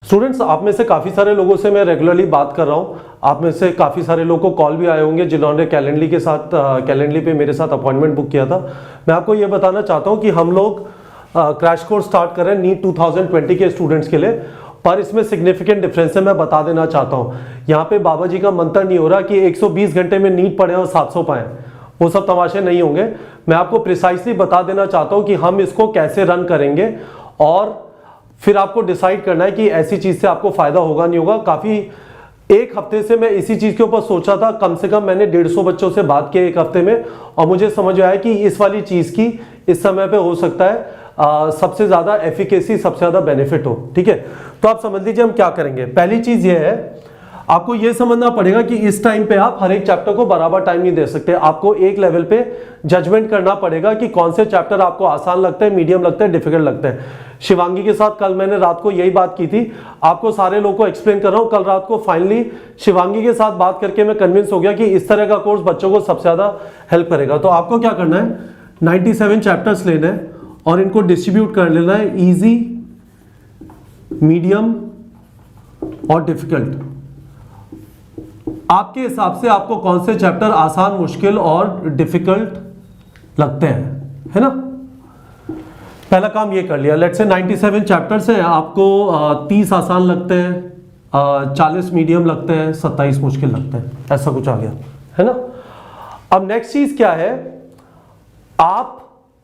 Students, आप में से काफ़ी सारे लोगों से मैं रेगुलरली बात कर रहा हूँ। आप में से काफ़ी सारे लोगों को कॉल भी आए होंगे जिन्होंने कैलेंडली पे मेरे साथ अपॉइंटमेंट बुक किया था। मैं आपको ये बताना चाहता हूँ कि हम लोग क्रैश कोर्स स्टार्ट कर रहे हैं नीट 2020 के स्टूडेंट्स के लिए, पर इसमें सिग्निफिकेंट डिफरेंस है। मैं बता देना चाहता हूँ, यहाँ पे बाबा जी का मंत्र नहीं हो रहा कि 120 घंटे में नीट पढ़े और 700 पाएँ, वो सब तमाशे नहीं होंगे। मैं आपको प्रिसाइसली बता देना चाहता हूँ कि हम इसको कैसे रन करेंगे और फिर आपको डिसाइड करना है कि ऐसी चीज़ से आपको फ़ायदा होगा नहीं होगा। काफ़ी एक हफ्ते से मैं इसी चीज़ के ऊपर सोचा था, कम से कम मैंने 150 बच्चों से बात की एक हफ्ते में, और मुझे समझ आया कि इस वाली चीज़ की इस समय पे हो सकता है सबसे ज़्यादा एफिकेसी, सबसे ज़्यादा बेनिफिट हो। ठीक है, तो आप समझ लीजिए हम क्या करेंगे। पहली चीज़ ये है, आपको ये समझना पड़ेगा कि इस टाइम पे आप हर एक चैप्टर को बराबर टाइम नहीं दे सकते। आपको एक लेवल पे जजमेंट करना पड़ेगा कि कौन से चैप्टर आपको आसान लगते हैं, मीडियम लगते हैं, डिफिकल्ट लगते हैं। शिवांगी के साथ कल मैंने रात को यही बात की थी, आपको सारे लोगों को एक्सप्लेन कर रहा हूं। कल रात को फाइनली शिवांगी के साथ बात करके मैं कन्विंस हो गया कि इस तरह का कोर्स बच्चों को सबसे ज़्यादा हेल्प करेगा। तो आपको क्या करना है, 97 चैप्टर्स लेने हैं और इनको डिस्ट्रीब्यूट कर लेना है, ईजी, मीडियम और डिफिकल्ट। आपके हिसाब से आपको कौन से चैप्टर आसान, मुश्किल और डिफिकल्ट लगते हैं, है ना। पहला काम ये कर लिया। लेट्स से 97 चैप्टर्स हैं, आपको 30 आसान लगते हैं, 40 मीडियम लगते हैं, 27 मुश्किल लगते हैं, ऐसा कुछ आ गया, है ना। अब नेक्स्ट चीज क्या है, आप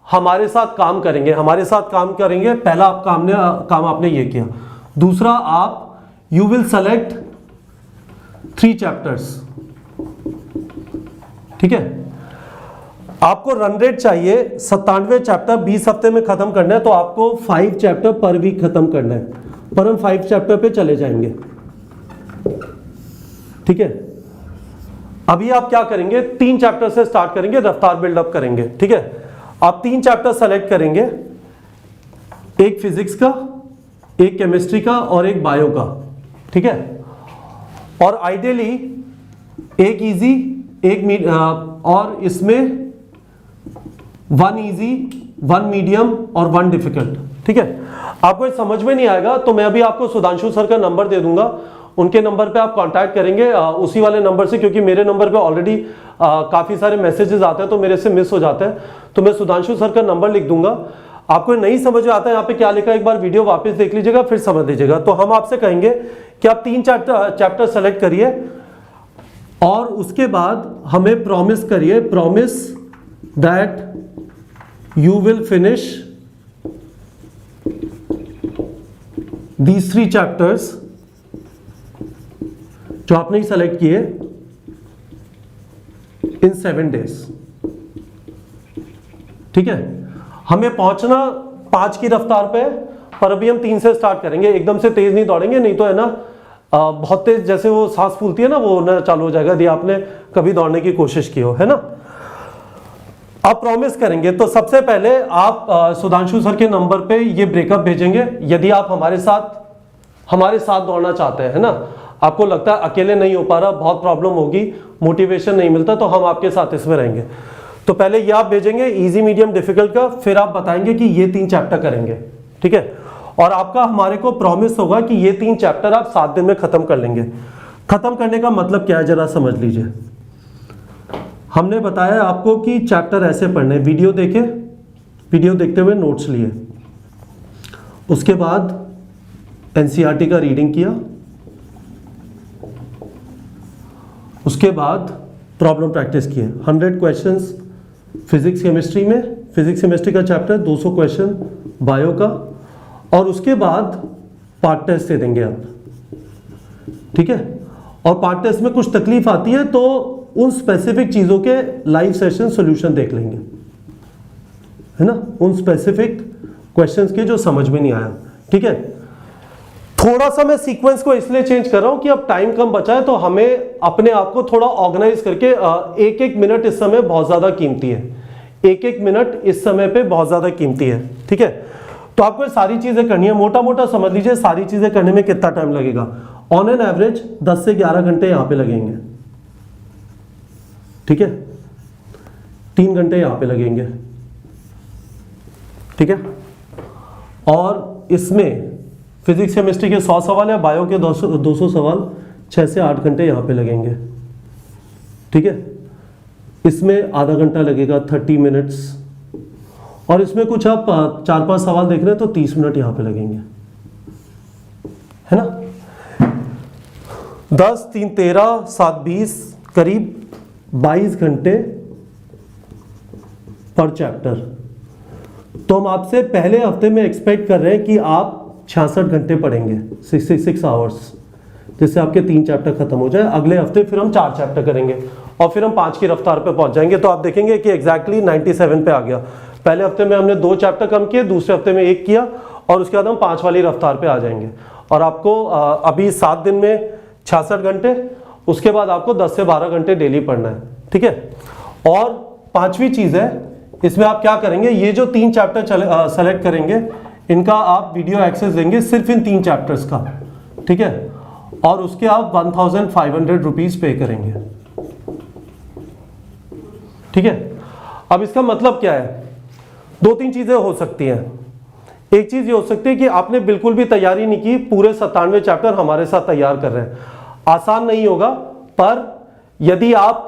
हमारे साथ काम करेंगे, हमारे साथ काम करेंगे। पहला आप काम आपने ये किया। दूसरा, आप यू विल सेलेक्ट 3 चैप्टर्स। ठीक है, आपको रन रेट चाहिए 97 चैप्टर 20 हफ्ते में खत्म करना है, तो आपको 5 चैप्टर पर वीक खत्म करना है, पर हम 5 चैप्टर पे चले जाएंगे। ठीक है, अभी आप क्या करेंगे, 3 चैप्टर से स्टार्ट करेंगे, रफ्तार बिल्डअप करेंगे। ठीक है, आप 3 चैप्टर सेलेक्ट करेंगे, एक फिजिक्स का, एक केमिस्ट्री का और एक बायो का। ठीक है, और आइडियली एक इजी, एक और इसमें 1 इजी, 1 मीडियम और 1 डिफिकल्ट। ठीक है, आपको ये समझ में नहीं आएगा तो मैं अभी आपको सुधांशु सर का नंबर दे दूंगा, उनके नंबर पे आप कांटेक्ट करेंगे उसी वाले नंबर से, क्योंकि मेरे नंबर पे ऑलरेडी काफ़ी सारे मैसेजेस आते हैं तो मेरे से मिस हो जाते हैं। तो मैं सुधांशु सर का नंबर लिख दूंगा। आपको नहीं समझ में आता है यहाँ पे क्या लिखा है, एक बार वीडियो वापस देख लीजिएगा, फिर समझ लीजिएगा। तो हम आपसे कहेंगे कि आप 3 चैप्टर सेलेक्ट करिए और उसके बाद हमें प्रॉमिस करिए, promise that you will finish these 3 chapters जो आपने सेलेक्ट किए इन 7 डेज। ठीक है, हमें पहुंचना 5 की रफ्तार पे, पर अभी हम 3 से स्टार्ट करेंगे, एकदम से तेज नहीं दौड़ेंगे, नहीं तो है ना बहुत तेज जैसे वो सांस फूलती है ना, वो ना चालू हो जाएगा यदि आपने कभी दौड़ने की कोशिश की हो, है ना। आप प्रॉमिस करेंगे तो सबसे पहले आप सुधांशु सर के नंबर पे ये ब्रेकअप भेजेंगे। यदि आप हमारे साथ दौड़ना चाहते हैं, है ना, आपको लगता है अकेले नहीं हो पा रहा, बहुत प्रॉब्लम होगी, मोटिवेशन नहीं मिलता, तो हम आपके साथ इसमें रहेंगे। तो पहले ये आप भेजेंगे इजी, मीडियम, डिफिकल्ट का, फिर आप बताएंगे कि ये 3 चैप्टर करेंगे। ठीक है, और आपका हमारे को प्रॉमिस होगा कि ये 3 चैप्टर आप 7 दिन में खत्म कर लेंगे। खत्म करने का मतलब क्या है, जरा समझ लीजिए। हमने बताया आपको कि चैप्टर ऐसे पढ़ने, वीडियो देखे, वीडियो देखते हुए नोट्स लिए, उसके बाद एनसीईआरटी का रीडिंग किया, उसके बाद प्रॉब्लम प्रैक्टिस किए। 100 क्वेश्चंस फिजिक्स केमिस्ट्री में, फिजिक्स केमिस्ट्री का चैप्टर, 200 क्वेश्चन बायो का, और उसके बाद पार्ट टेस्ट दे देंगे आप। ठीक है, और पार्ट टेस्ट में कुछ तकलीफ आती है तो उन स्पेसिफिक चीज़ों के लाइव सेशन सॉल्यूशन देख लेंगे, है ना, उन स्पेसिफिक क्वेश्चंस के जो समझ में नहीं आया। ठीक है, थोड़ा सा मैं सीक्वेंस को इसलिए चेंज कर रहा हूं कि अब टाइम कम बचा है, तो हमें अपने आप को थोड़ा ऑर्गेनाइज करके एक एक मिनट इस समय बहुत ज़्यादा कीमती है, एक एक मिनट इस समय पे बहुत ज़्यादा कीमती है। ठीक है, तो आपको सारी चीज़ें करनी है, मोटा मोटा समझ लीजिए सारी चीज़ें करने में कितना टाइम लगेगा। ऑन एन एवरेज 10 से 11 घंटे यहाँ पे लगेंगे। ठीक है, 3 घंटे यहाँ पे लगेंगे। ठीक है, और इसमें फिजिक्स केमिस्ट्री के 100 सवाल है, बायो के 200 सवाल, 6 से 8 घंटे यहाँ पे लगेंगे। ठीक है, इसमें आधा घंटा लगेगा, 30 मिनट्स, और इसमें कुछ आप 4-5 सवाल देख रहे हैं तो 30 मिनट यहाँ पे लगेंगे, है ना। 10, 3, 13, 7, 20, करीब 22 घंटे पर चैप्टर। तो हम आपसे पहले हफ्ते में एक्सपेक्ट कर रहे हैं कि आप 66 घंटे पढ़ेंगे, 66 आवर्स, जिससे आपके 3 चैप्टर खत्म हो जाए। अगले हफ्ते फिर हम 4 चैप्टर करेंगे और फिर हम 5 की रफ्तार पे पहुंच जाएंगे। तो आप देखेंगे कि एग्जैक्टली 97 पे आ गया। पहले हफ्ते में हमने 2 चैप्टर कम किए, दूसरे हफ्ते में 1 किया, और उसके बाद हम 5 वाली रफ्तार पे आ जाएंगे। और आपको अभी 7 दिन में 66 घंटे, उसके बाद आपको 10 से 12 घंटे डेली पढ़ना है। ठीक है, और 5वीं चीज है, इसमें आप क्या करेंगे, ये जो 3 चैप्टर सेलेक्ट करेंगे, इनका आप वीडियो एक्सेस देंगे सिर्फ इन 3 चैप्टर्स का। ठीक है, और उसके आप 1500 रुपीज पे करेंगे। ठीक है, अब इसका मतलब क्या है, 2-3 चीजें हो सकती हैं। एक चीज ये हो सकती है कि आपने बिल्कुल भी तैयारी नहीं की, पूरे 97 चैप्टर हमारे साथ तैयार कर रहे हैं। आसान नहीं होगा, पर यदि आप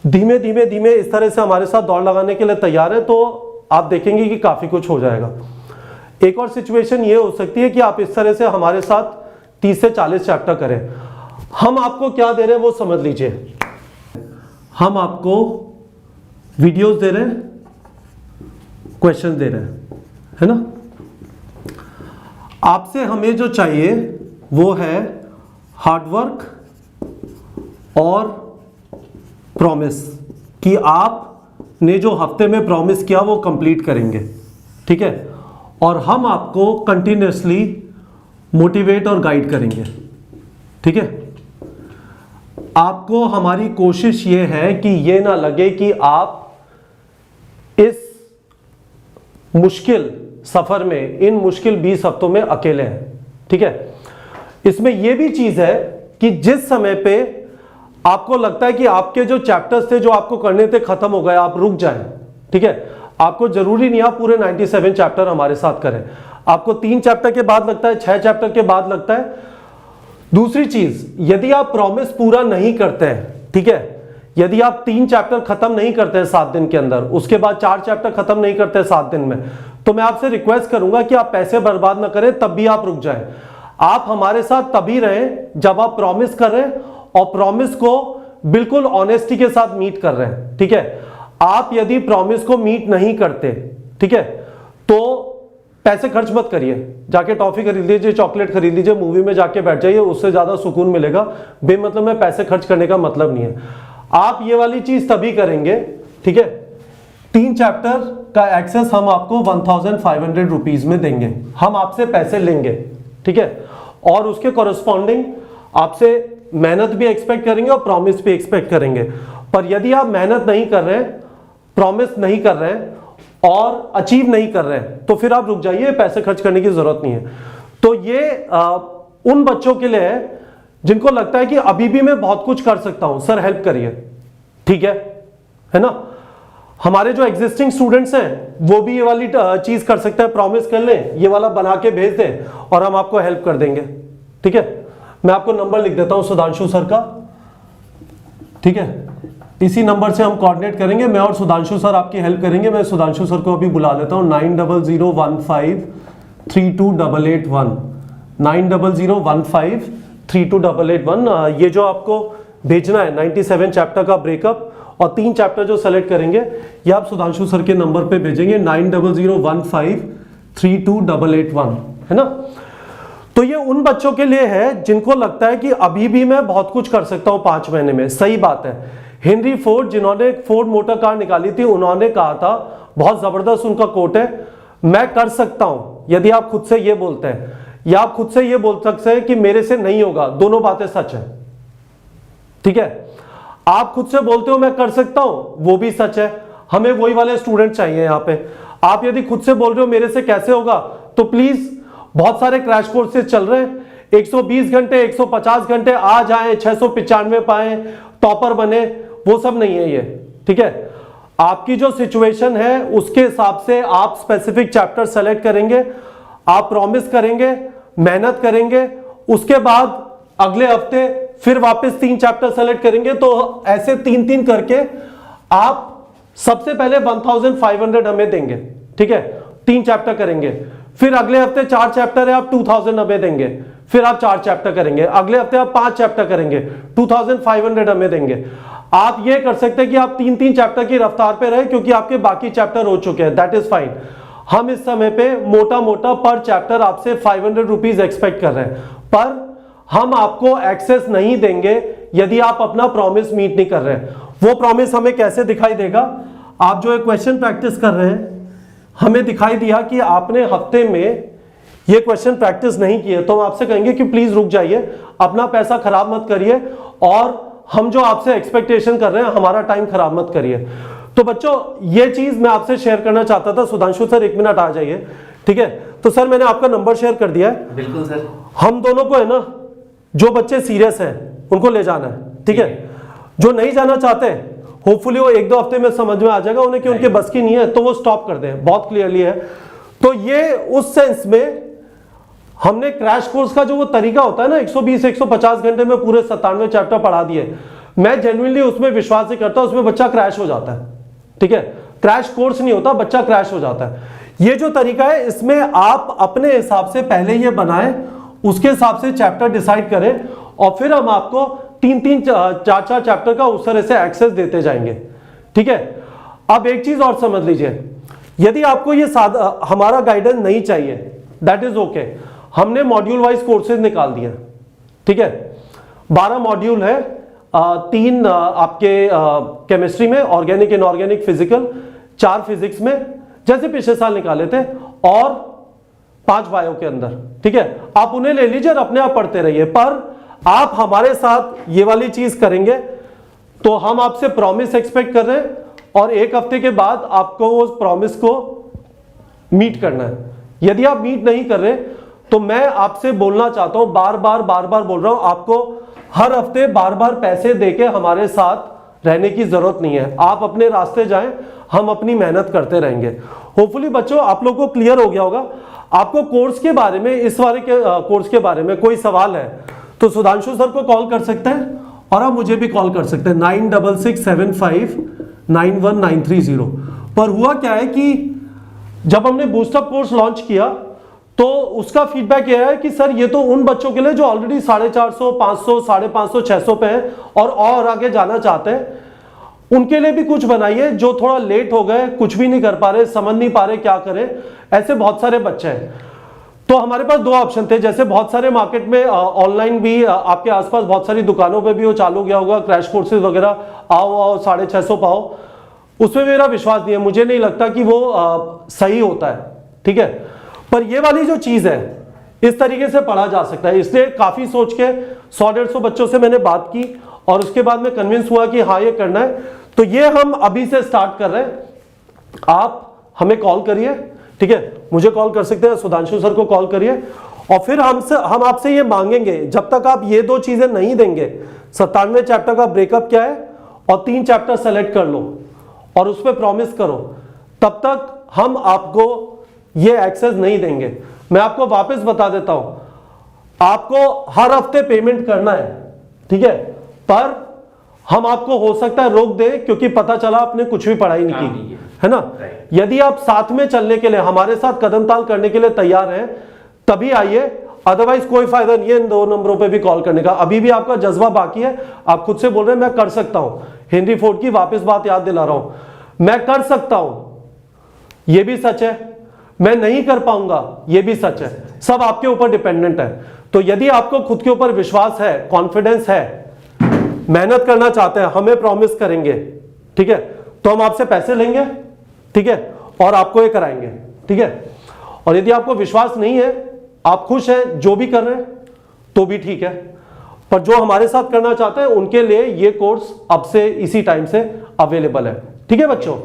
धीमे धीमे इस तरह से हमारे साथ दौड़ लगाने के लिए तैयार है, तो आप देखेंगे कि काफी कुछ हो जाएगा। एक और सिचुएशन ये हो सकती है कि आप इस तरह से हमारे साथ 30 से 40 चैप्टर करें। हम आपको क्या दे रहे हैं वो समझ लीजिए। हम आपको वीडियोस दे रहे हैं, क्वेश्चन दे रहे हैं, है ना। आपसे हमें जो चाहिए वो है हार्डवर्क और प्रॉमिस, कि आपने जो हफ्ते में प्रॉमिस किया वो कंप्लीट करेंगे। ठीक है, और हम आपको कंटिन्यूसली मोटिवेट और गाइड करेंगे। ठीक है, आपको हमारी कोशिश ये है कि ये ना लगे कि आप इस मुश्किल सफर में, इन मुश्किल 20 हफ्तों में अकेले हैं। ठीक है, इसमें यह भी चीज है कि जिस समय पे आपको लगता है कि आपके जो चैप्टर्स थे जो आपको करने थे खत्म हो गए, आप रुक जाएं। ठीक है, आपको जरूरी नहीं आप पूरे 97 चैप्टर हमारे साथ करें। आपको 3 चैप्टर के बाद लगता है, 6 चैप्टर के बाद लगता है। दूसरी चीज, यदि आप प्रॉमिस पूरा नहीं करते हैं, ठीक है, यदि आप 3 चैप्टर खत्म नहीं करते हैं 7 दिन के अंदर, उसके बाद 4 चैप्टर खत्म नहीं करते 7 दिन में, तो मैं आपसे रिक्वेस्ट करूंगा कि आप पैसे बर्बाद ना करें, तब भी आप रुक जाएं। आप हमारे साथ तभी रहें जब आप प्रॉमिस कर रहे हैं और प्रॉमिस को बिल्कुल ऑनेस्टी के साथ मीट कर रहे हैं। ठीक है, आप यदि प्रॉमिस को मीट नहीं करते, ठीक है, तो पैसे खर्च मत करिए, जाके टॉफी खरीद लीजिए, चॉकलेट खरीद लीजिए, मूवी में जाके बैठ जाइए, उससे ज्यादा सुकून मिलेगा। बेमतलब में पैसे खर्च करने का मतलब नहीं है। आप ये वाली चीज तभी करेंगे, ठीक है, 3 चैप्टर का एक्सेस हम आपको 1500 रुपीज में देंगे, हम आपसे पैसे लेंगे। ठीक है, और उसके कॉरेस्पॉन्डिंग आपसे मेहनत भी एक्सपेक्ट करेंगे और प्रॉमिस भी एक्सपेक्ट करेंगे। पर यदि आप मेहनत नहीं कर रहे हैं, प्रॉमिस नहीं कर रहे हैं और अचीव नहीं कर रहे हैं, तो फिर आप रुक जाइए, पैसे खर्च करने की जरूरत नहीं है। तो ये उन बच्चों के लिए है जिनको लगता है कि अभी भी मैं बहुत कुछ कर सकता हूं, सर हेल्प करिए। ठीक है ना। हमारे जो एग्जिस्टिंग स्टूडेंट्स हैं वो भी ये वाली चीज कर सकते हैं, प्रॉमिस कर लें, ये वाला बना के भेज दें और हम आपको हेल्प कर देंगे। ठीक है, मैं आपको नंबर लिख देता हूं सुधांशु सर का। ठीक है, इसी नंबर से हम कोऑर्डिनेट करेंगे, मैं और सुधांशु सर आपकी हेल्प करेंगे। मैं सुधांशु सर को अभी बुला लेता हूं। 9001532881 9001532881। ये जो आपको भेजना है 97 चैप्टर का ब्रेकअप और 3 चैप्टर जो सेलेक्ट करेंगे, ये आप सुधांशु सर के नंबर पे भेजेंगे 9001532881, है ना। तो ये उन बच्चों के लिए है जिनको लगता है कि अभी भी मैं बहुत कुछ कर सकता हूं 5 महीने में। सही बात है। हेनरी फोर्ड, जिन्होंने फोर्ड मोटर कार निकाली थी, उन्होंने कहा था, बहुत जबरदस्त उनका कोट है, मैं कर सकता हूं। यदि आप खुद से ये बोलते हैं या आप खुद से ये बोल सकते हैं कि मेरे से नहीं होगा, दोनों बातें सच है। ठीक है, आप खुद से बोलते हो मैं कर सकता हूं, वो भी सच है। हमें वही वाले स्टूडेंट चाहिए यहां पे। आप यदि खुद से बोल रहे हो मेरे से कैसे होगा, तो प्लीज, बहुत सारे क्रैश कोर्सेज चल रहे हैं, 120 घंटे 150 घंटे आ जाएं, 695 पाएं, टॉपर बने, वो सब नहीं है ये। ठीक है, आपकी जो सिचुएशन है उसके हिसाब से आप स्पेसिफिक चैप्टर सेलेक्ट करेंगे, आप प्रॉमिस करेंगे, मेहनत करेंगे, उसके बाद अगले हफ्ते फिर वापस 3 चैप्टर सेलेक्ट करेंगे, तो ऐसे 3-3 करके आप सबसे पहले 1500 हमें देंगे, ठीक है, 3 चैप्टर करेंगे, फिर अगले हफ्ते 4 चैप्टर है, आप 2000 हमें देंगे, फिर आप 4 चैप्टर करेंगे, अगले हफ्ते आप 5 चैप्टर करेंगे, 2500 हमें देंगे। आप ये कर सकते हैं कि आप 3-3 चैप्टर की रफ्तार पे रहे, क्योंकि आपके बाकी चैप्टर हो चुके हैं, दैट इज फाइन। हम इस समय पे मोटा मोटा पर चैप्टर आपसे 500 रुपीज एक्सपेक्ट कर रहे हैं, पर हम आपको एक्सेस नहीं देंगे यदि आप अपना प्रॉमिस मीट नहीं कर रहे हैं। वो प्रॉमिस हमें कैसे दिखाई देगा? आप जो एक क्वेश्चन प्रैक्टिस कर रहे हैं, हमें दिखाई दिया कि आपने हफ्ते में ये क्वेश्चन प्रैक्टिस नहीं किए, तो हम आपसे कहेंगे कि प्लीज रुक जाइए, अपना पैसा खराब मत करिए, और हम जो आपसे एक्सपेक्टेशन कर रहे हैं हमारा टाइम खराब मत करिए। तो बच्चों, ये चीज मैं आपसे शेयर करना चाहता था। सुधांशु सर 1 मिनट आ जाइए, ठीक है। तो सर मैंने आपका नंबर शेयर कर दिया है। बिल्कुल सर। हम दोनों को है ना, जो बच्चे सीरियस हैं उनको ले जाना है, ठीक है। जो नहीं जाना चाहते, होपफुली वो 1-2 हफ्ते में समझ में आ जाएगा उन्हें कि उनके बस की नहीं है, तो वो स्टॉप कर दें, बहुत क्लियरली है। तो ये उस सेंस में हमने क्रैश कोर्स का जो वो तरीका होता है ना, 120-150 घंटे में पूरे 97 चैप्टर पढ़ा दिए, मैं जेन्युइनली उसमें विश्वास ही करता हूं, उसमें बच्चा क्रैश हो जाता है, ठीक है। क्रैश कोर्स नहीं होता, बच्चा क्रैश हो जाता है। ये जो तरीका है, इसमें आप अपने हिसाब से पहले ये बनाएं, उसके हिसाब से चैप्टर डिसाइड करें, और फिर हम आपको 3-3 4-4 चैप्टर का उस तरह से एक्सेस देते जाएंगे, ठीक है। अब एक चीज और समझ लीजिए, यदि आपको ये हमारा गाइडेंस नहीं चाहिए, दैट इज ओके। हमने मॉड्यूल वाइज कोर्सेज निकाल दिए, ठीक है। 12 मॉड्यूल है, 3 आपके केमिस्ट्री में, ऑर्गेनिक, इनऑर्गेनिक, फिजिकल, 4 फिजिक्स में जैसे पिछले साल निकाले थे, और 5 बायो के अंदर, ठीक है। आप उन्हें ले लीजिए और अपने आप पढ़ते रहिए, पर आप हमारे साथ ये वाली चीज करेंगे तो हम आपसे प्रॉमिस एक्सपेक्ट कर रहे हैं, और 1 हफ्ते के बाद आपको उस प्रॉमिस को मीट करना है। यदि आप मीट नहीं कर रहे, तो मैं आपसे बोलना चाहता हूं, बार बार बोल रहा हूं, आपको हर हफ्ते बार पैसे देके हमारे साथ रहने की जरूरत नहीं है। आप अपने रास्ते जाएं, हम अपनी मेहनत करते रहेंगे। होपफुली बच्चों आप लोगों को क्लियर हो गया होगा। आपको कोर्स के बारे में, इस वाले के कोर्स के बारे में कोई सवाल है तो सुधांशु सर को कॉल कर सकते हैं, और आप मुझे भी कॉल कर सकते हैं 9667591930 पर। हुआ क्या है कि जब हमने बूस्टअप कोर्स लॉन्च किया तो उसका फीडबैक यह है कि सर ये तो उन बच्चों के लिए जो ऑलरेडी 450, 500, 550, 600 पे हैं और आगे जाना चाहते हैं, उनके लिए भी कुछ बनाइए। जो थोड़ा लेट हो गए, कुछ भी नहीं कर पा रहे, समझ नहीं पा रहे क्या करें, ऐसे बहुत सारे बच्चे हैं। तो हमारे पास 2 ऑप्शन थे, जैसे बहुत सारे मार्केट में ऑनलाइन भी आपके आसपास बहुत सारी दुकानों पे भी वो चालू गया होगा क्रैश कोर्सेज वगैरह, आओ 650 पाओ, उसमें मेरा विश्वास नहीं है, मुझे नहीं लगता कि वो सही होता है, ठीक है। पर ये वाली जो चीज है, इस तरीके से पढ़ा जा सकता है। इसलिए काफी सोच के 100-150 बच्चों से मैंने बात की, और उसके बाद में कन्विंस हुआ कि हाँ ये करना है। तो ये हम अभी से स्टार्ट कर रहे हैं। आप हमें कॉल करिए, ठीक है, मुझे कॉल कर सकते हैं, सुधांशु सर को कॉल करिए, और फिर हम आपसे ये मांगेंगे, जब तक आप ये 2 चीजें नहीं देंगे, 97 चैप्टर का ब्रेकअप क्या है और 3 चैप्टर सेलेक्ट कर लो और उस पर प्रॉमिस करो, तब तक हम आपको ये एक्सेस नहीं देंगे। मैं आपको वापस बता देता हूं, आपको हर हफ्ते पेमेंट करना है, ठीक है, पर हम आपको हो सकता है रोक दें, क्योंकि पता चला आपने कुछ भी पढ़ाई नहीं की, है ना। यदि आप साथ में चलने के लिए, हमारे साथ कदम ताल करने के लिए तैयार हैं, तभी आइए, अदरवाइज कोई फायदा नहीं है इन 2 नंबरों पे भी कॉल करने का। अभी भी आपका जज्बा बाकी है, आप खुद से बोल रहे हैं मैं कर सकता हूं। हेनरी फोर्ड की वापस बात याद दिला रहा हूं, मैं कर सकता हूं, यह भी सच है, मैं नहीं कर पाऊंगा, यह भी सच है। सब आपके ऊपर डिपेंडेंट है। तो यदि आपको खुद के ऊपर विश्वास है, कॉन्फिडेंस है, मेहनत करना चाहते हैं, हमें प्रॉमिस करेंगे, ठीक है, तो हम आपसे पैसे लेंगे, ठीक है, और आपको ये कराएंगे, ठीक है। और यदि आपको विश्वास नहीं है, आप खुश हैं जो भी कर रहे हैं, तो भी ठीक है, पर जो हमारे साथ करना चाहते हैं उनके लिए ये कोर्स अब से इसी टाइम से अवेलेबल है, ठीक है बच्चों।